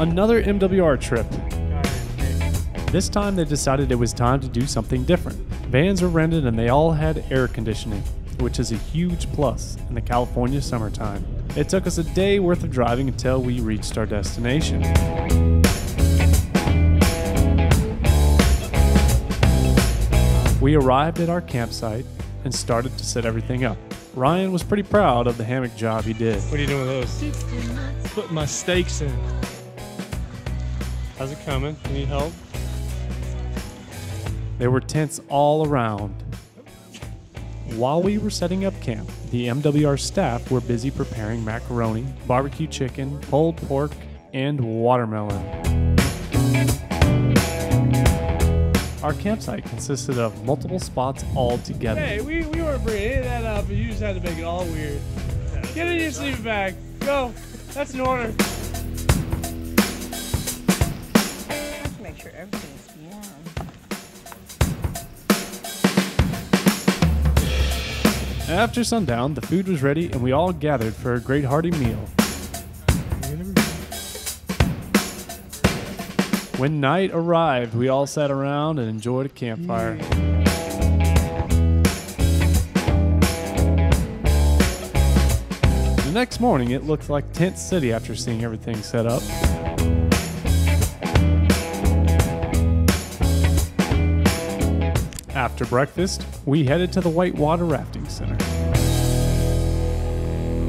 Another MWR trip. This time they decided it was time to do something different. Vans were rented and they all had air conditioning, which is a huge plus in the California summertime. It took us a day worth of driving until we reached our destination. We arrived at our campsite and started to set everything up. Ryan was pretty proud of the hammock job he did. What are you doing with those? Putting my stakes in. How's it coming? You need help? There were tents all around. While we were setting up camp, the MWR staff were busy preparing macaroni, barbecue chicken, pulled pork, and watermelon. Our campsite consisted of multiple spots all together. Hey, we weren't bringing any of that up, and you just had to make it all weird. Get in your sleeping bag. Go. That's an order. Let's make sure everything's warm. After sundown, the food was ready and we all gathered for a great hearty meal. When night arrived, we all sat around and enjoyed a campfire. The next morning, it looked like Tent City after seeing everything set up. After breakfast, we headed to the Whitewater Rafting Center. I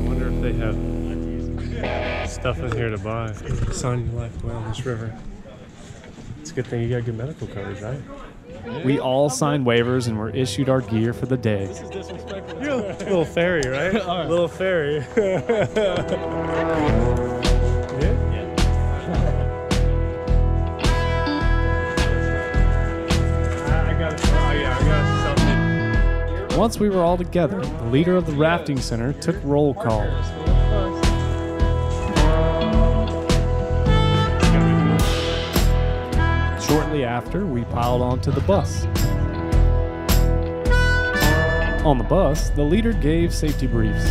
wonder if they have stuff in here to buy. Sign your life away on this river. It's a good thing you got good medical coverage, right? We all signed waivers and were issued our gear for the day. You're a little ferry, right? Right. Little ferry. Once we were all together, the leader of the rafting center took roll call. Shortly after, we piled onto the bus. On the bus, the leader gave safety briefs.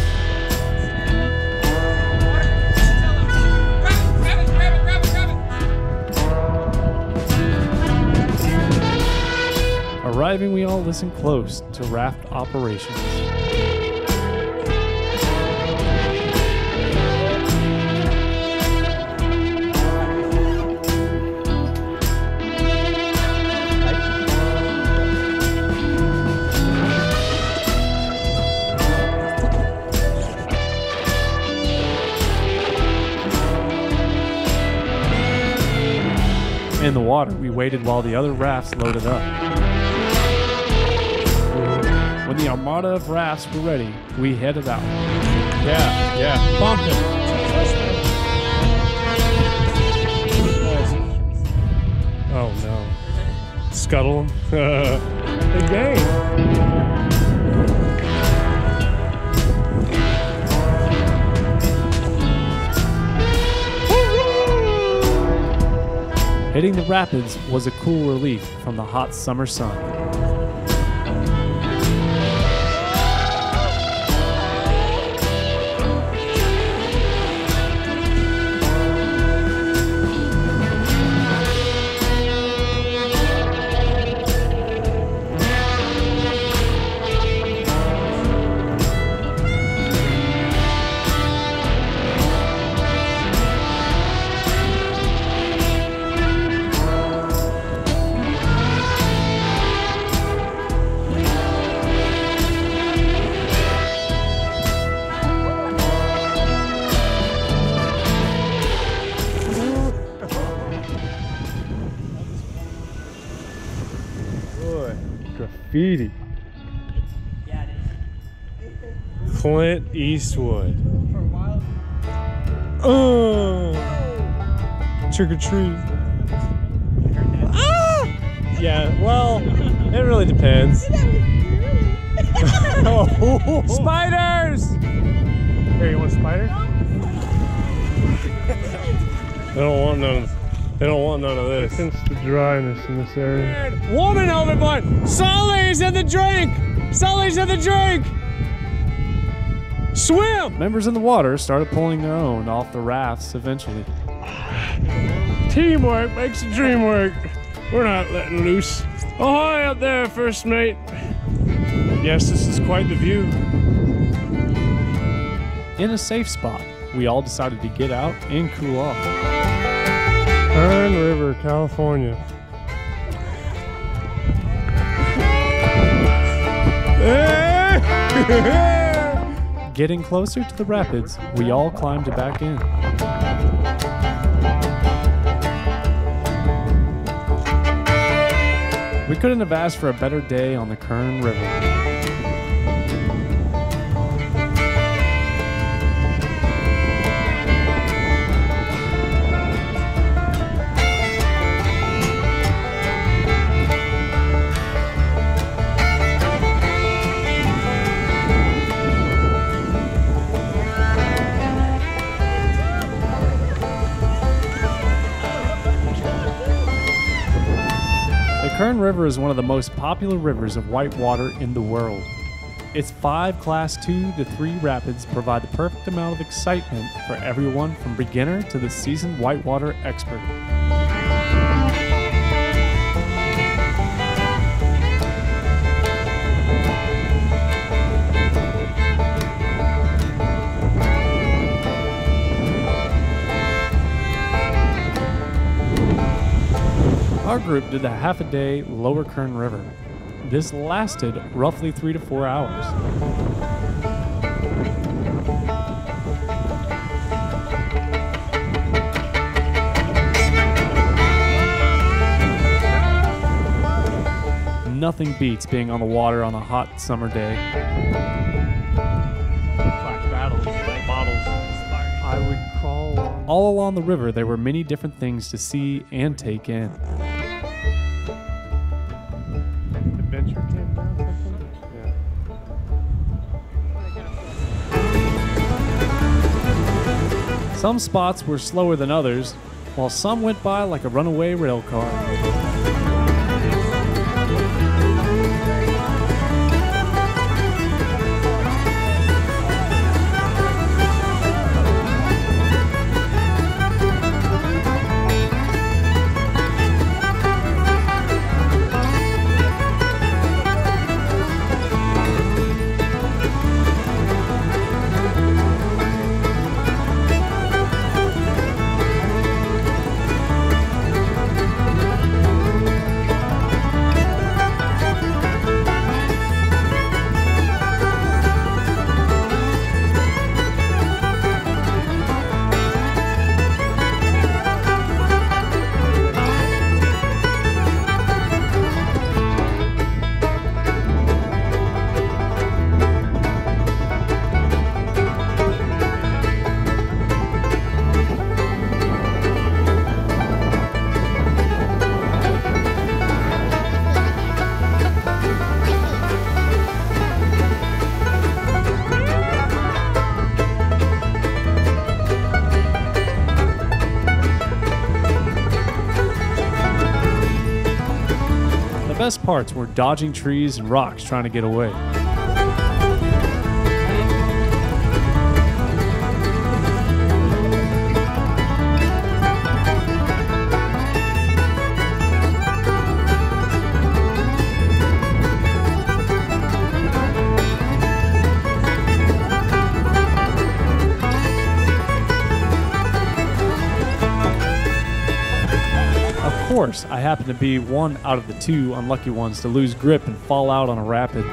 Arriving, we all listened close to raft operations. In the water, we waited while the other rafts loaded up. When the armada of rafts were ready, we headed out. Yeah, bump it. Oh no. Scuttle them. Big game. Hitting the rapids was a cool relief from the hot summer sun. Graffiti. Yeah, it is. Clint Eastwood. For a while. Oh! Trick or treat. Ah! Yeah, well, it really depends. Oh. Spiders! Here, you want a spider? They don't want none. They don't want none of this. Since the dryness in this area. Woman overboard! Sully's in the drink! Sully's in the drink! Swim! Members in the water started pulling their own off the rafts eventually. Teamwork makes the dream work. We're not letting loose. Ahoy up there, first mate. Yes, this is quite the view. In a safe spot, we all decided to get out and cool off. Kern River, California. Getting closer to the rapids, we all climbed back in. We couldn't have asked for a better day on the Kern River. The Kern River is one of the most popular rivers of whitewater in the world. Its 5 Class 2 to 3 rapids provide the perfect amount of excitement for everyone from beginner to the seasoned whitewater expert. Our group did a half-a-day Lower Kern River. This lasted roughly 3 to 4 hours. Nothing beats being on the water on a hot summer day. I would crawl. All along the river, there were many different things to see and take in. Adventure camp now, something? Yeah. Some spots were slower than others, while some went by like a runaway rail car. The best parts were dodging trees and rocks trying to get away. Of course, I happened to be one out of the 2 unlucky ones to lose grip and fall out on a rapid.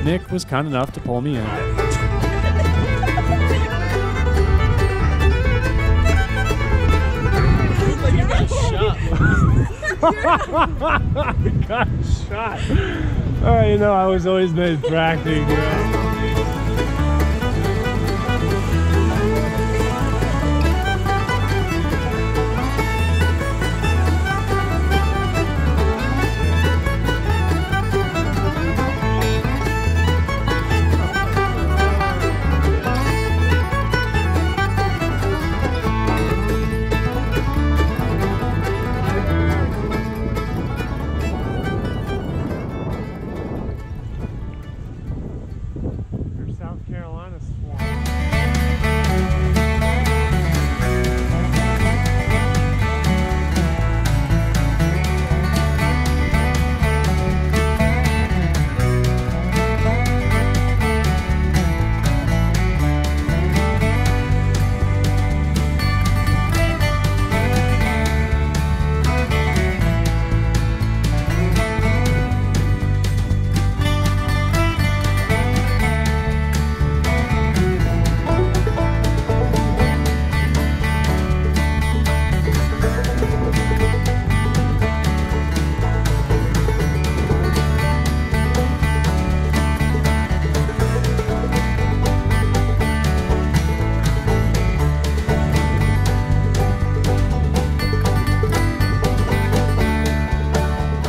Nick was kind enough to pull me in. I got shot. Oh, you know, I was always made for acting. You know?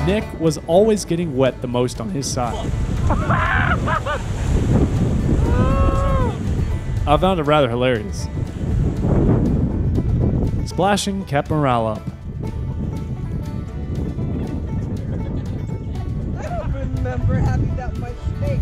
Nick was always getting wet the most on his side. I found it rather hilarious. Splashing kept morale up. I don't remember having that much steak.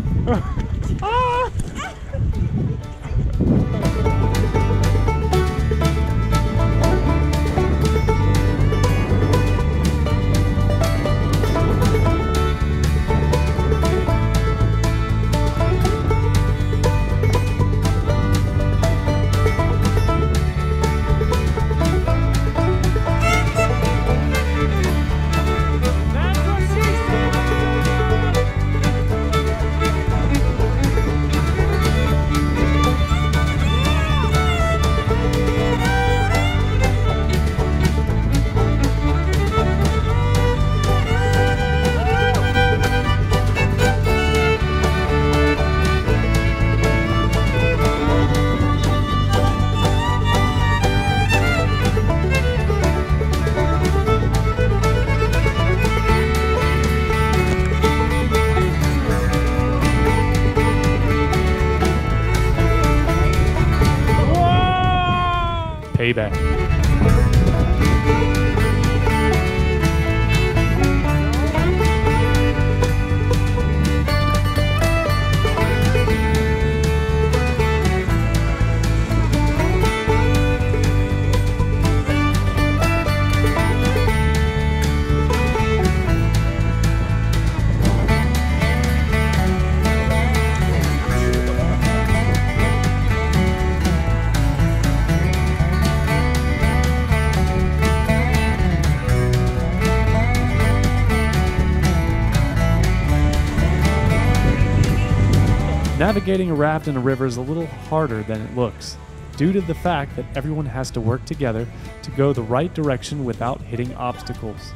Payback. Navigating a raft in a river is a little harder than it looks, due to the fact that everyone has to work together to go the right direction without hitting obstacles.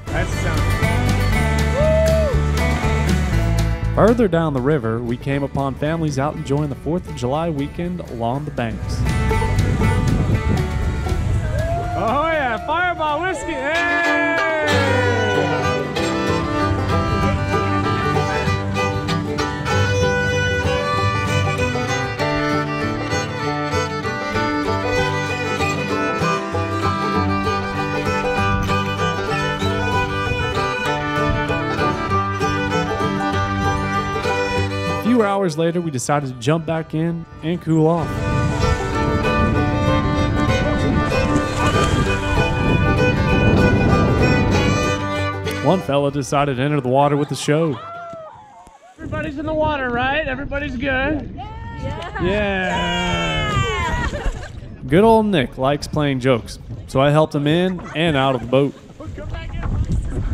Further down the river, we came upon families out enjoying the 4th of July weekend along the banks. Oh yeah, Fireball whiskey! Hey! A few hours later, we decided to jump back in and cool off. One fella decided to enter the water with the show. Everybody's in the water, right? Everybody's good? Yeah! Good old Nick likes playing jokes, so I helped him in and out of the boat. Come back in!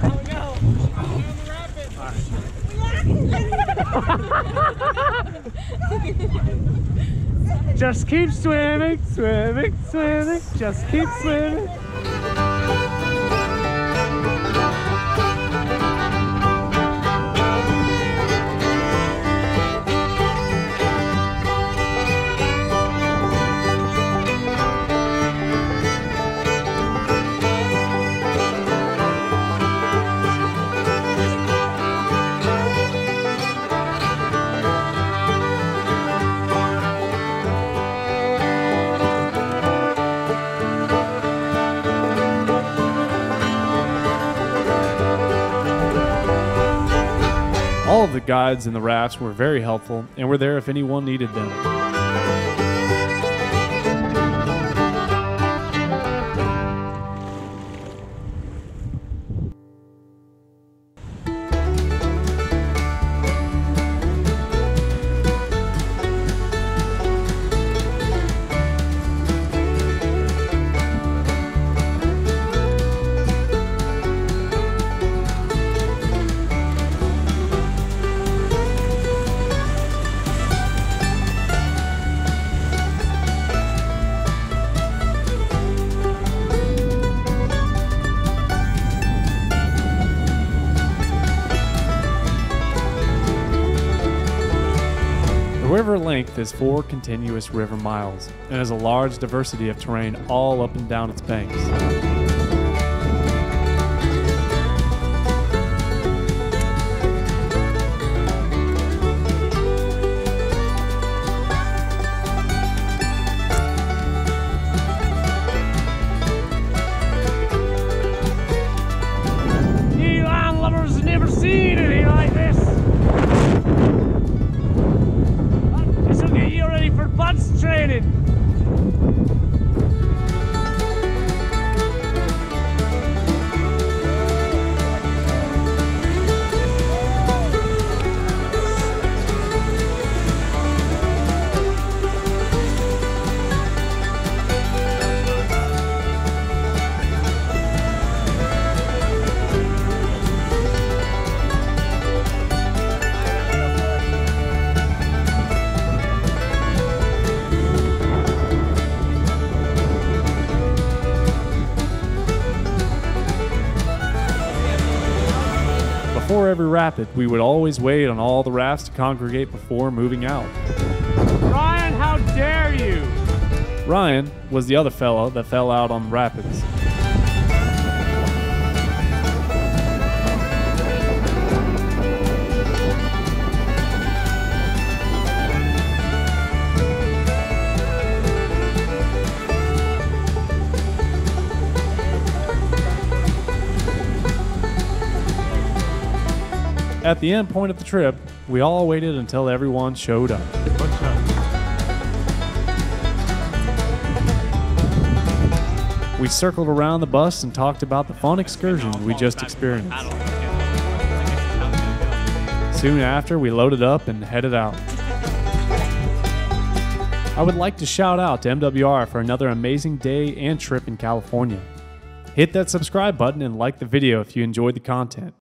Oh no! Just keep swimming, swimming, swimming. Just keep swimming. All of the guides in the rafts were very helpful and were there if anyone needed them. The river length is 4 continuous river miles and has a large diversity of terrain all up and down its banks. before every rapid, we would always wait on all the rafts to congregate before moving out. Ryan, how dare you? Ryan was the other fella that fell out on the rapids. At the end point of the trip, we all waited until everyone showed up. We circled around the bus and talked about the fun excursion we just experienced. Soon after, we loaded up and headed out. I would like to shout out to MWR for another amazing day and trip in California. Hit that subscribe button and like the video if you enjoyed the content.